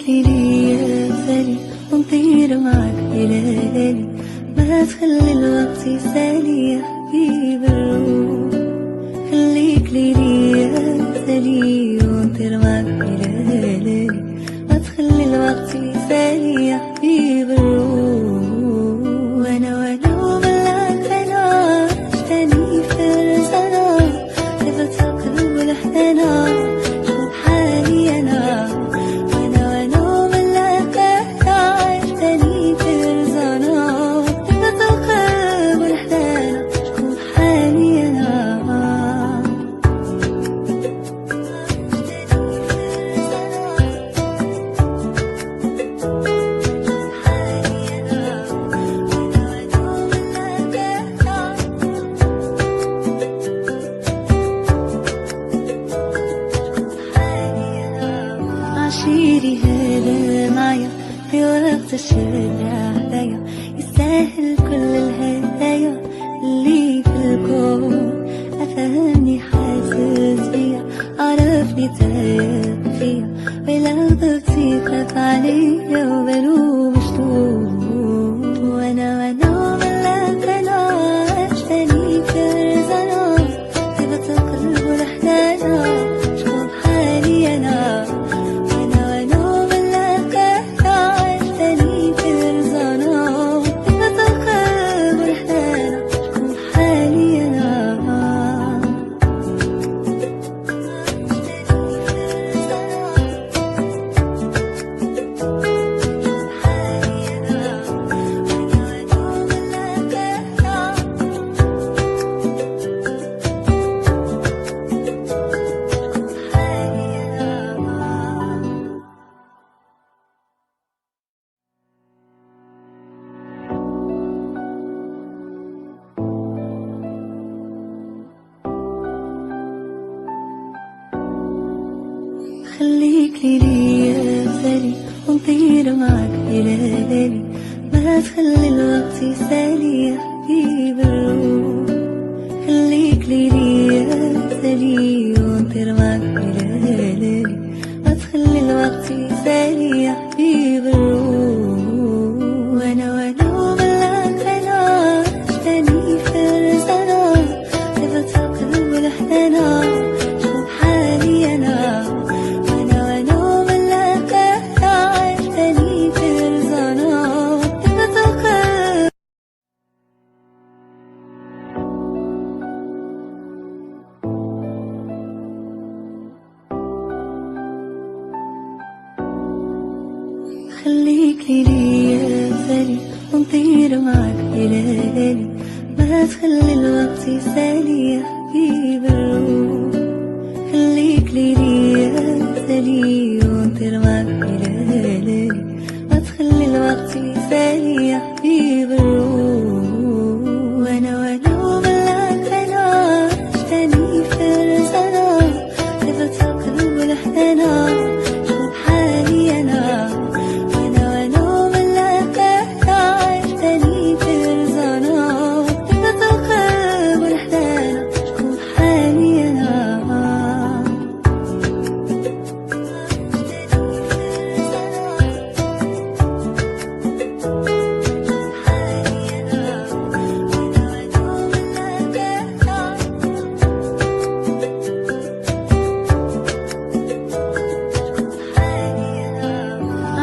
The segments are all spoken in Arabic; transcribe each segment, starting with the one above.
خليك ليا سالي ونطير معاك بليالي، ما تخلي الوقت يسالي يا حبيب الروح. خليك ليا سالي ونطير معاك بليالي، ما تخلي الوقت يسالي يا حبيب الروح. وانا وبلاك انا عشتني في رزانا، سبت القلب لحدنا شوف حالي انا. وانا وبلاك انا عشتني في رزانا، سبت القلب لحدنا شوف حالي انا. عشيري هذا معايا في وقت الشدة عليا، يستاهل كل الهدايا اللي في الكون. أفهمني حاسس بيا، عرفني تايه فيا، ولو ضغطي خاف عليا وبلوم مشتوق. وانا ملاك انا عشتني في رزانا، سبت القلب لحدانا شوف حالي انا. خليك ليا سالي ونطير معاك بليالي، ما تخلي الوقت يسالي يا حبيب الروح. خليك ليا سالي ونطير معاك بليالي، ما تخلي الوقت يسالي يا حبيب الروح. وانا وبلاك انا عشتني في رزانا، سبت القلب لحدنا شوف حالي انا. خليك ليا سالي ونطير معاك بليالي، ما تخلي الوقت يسالي يا حبيب الروح. خليك ليا سالي ونطير معاك بليالي، ما تخلي الوقت يسالي يا حبيب الروح. وانا وبلاك انا عشتني في رزانا، سبت القلب لحدنا شوف حالي انا.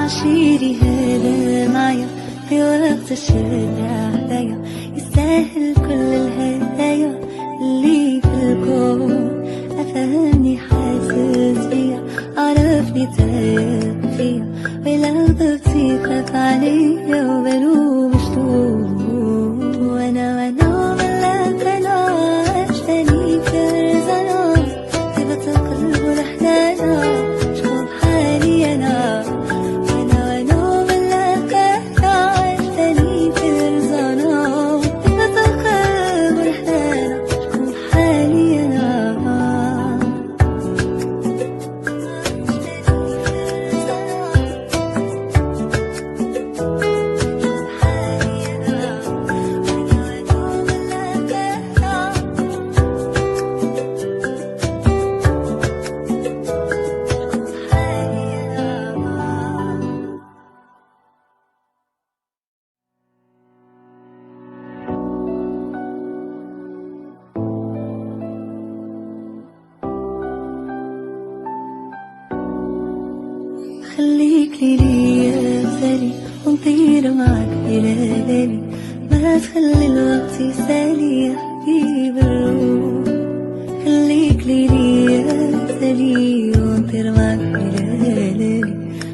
عشيري هذا معايا في وقت الشدة عليا، يستاهل كل الهدايا اللي في الكون. أفهمني حاسس بيا، عرفني تايه فيا، ولو ضغطي خاف عليا وبلوم مشتوق. وانا ملاك انا عشتني في رزانا، سبت القلب لحدانا شوف حالي انا. ليا مثالي ونطير معاك إلى ليالي، ما تخلي الوقت يسالي يا حبيب الروح. خليك ليا مثالي ونطير معاك إلى ليالي،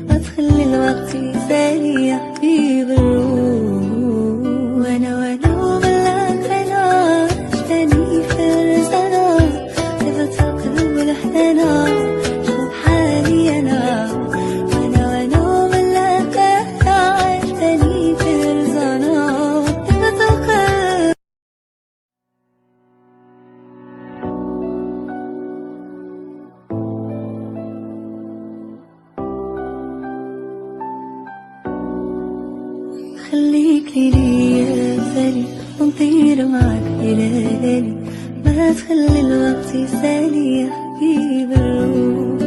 ما تخلي الوقت يسالي يا حبيب الروح. وانا وملاك انا عشتني فرزانة، طيبة القلب والحنانة شوف حالي انا. وانا وملاك انا عشتني فرزانة، طيبة القلب. خليك ليا مثالي ونطير معاك إلى ليالي، ما تخلي الوقت يسالي يا حبيب الروح.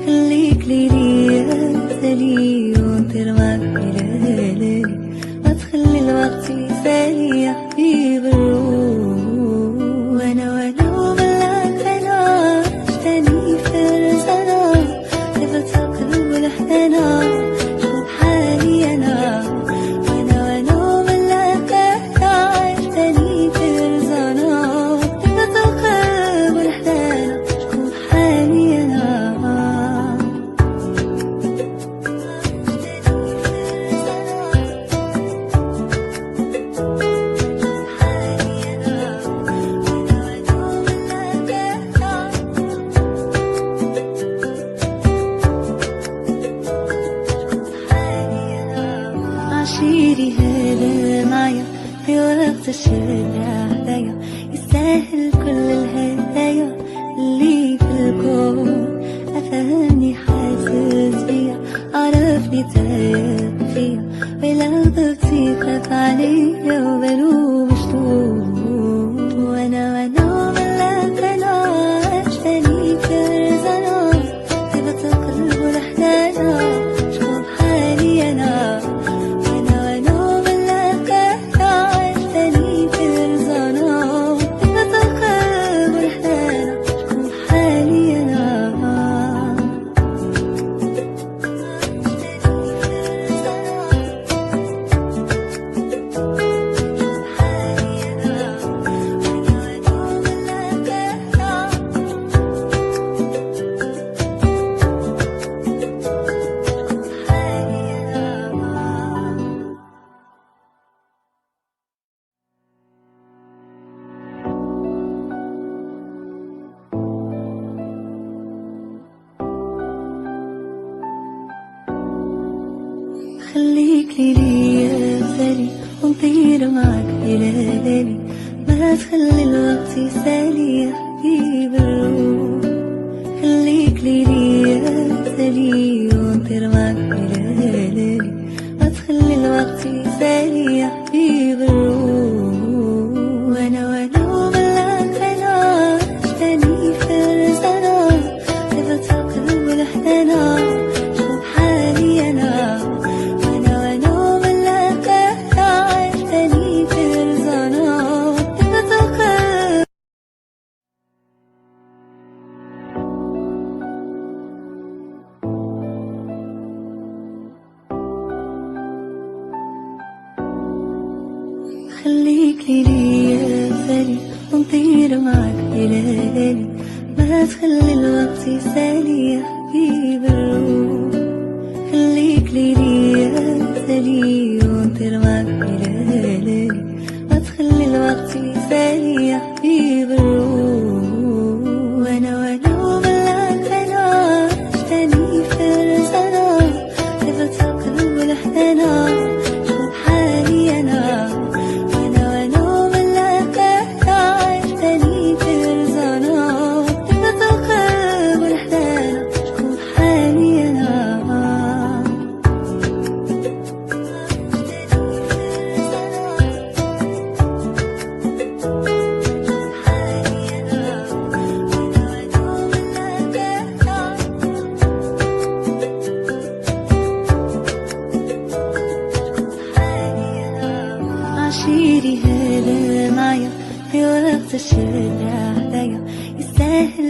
خليك ليا مثالي ونطير معاك إلى ليالي، ما تخلي الوقت يسالي يا حبيب الروح. وانا وملاك انا عشتني فرزانة، طيبة القلب والحنانة شوف حالي انا. عشيري هذا معايا في وقت الشدة هدايا، يستاهل كل الهدايا اللي في الكون. أفهمني حاسس بيا، عرفني تايب فيا، ولو ضغطي خاف عليا وبلو مشتوم. وانا ملاك انا عشتني فرزانة، طيبة القلب والحنانة شوف حالي انا. خليك ليا مثالي ونطير معاك إلى ليالي، ما تخلي الوقت يسالي يا حبيب الروح. خليك ليا مثالي ونطير معاك إلى ليالي، ما تخلي الوقت يسالي يا حبيب الروح. وانا وملاك انا عشتني فرزانة، طيبة القلب والحنانة شوف حالي انا. خليك ليا مثالي ونطير معاك إلى ليالي، ما تخلي الوقت يسالي يا حبيب الروح. خليك ليا مثالي ونطير معاك إلى ليالي، ما تخلي الوقت يسالي يا حبيب الروح. وانا وملاك انا عشتني فرزانة، طيبة القلب والحنانة شوف حالي انا. عشيري هذا معايا في وقت الشدة هدايا، يستاهل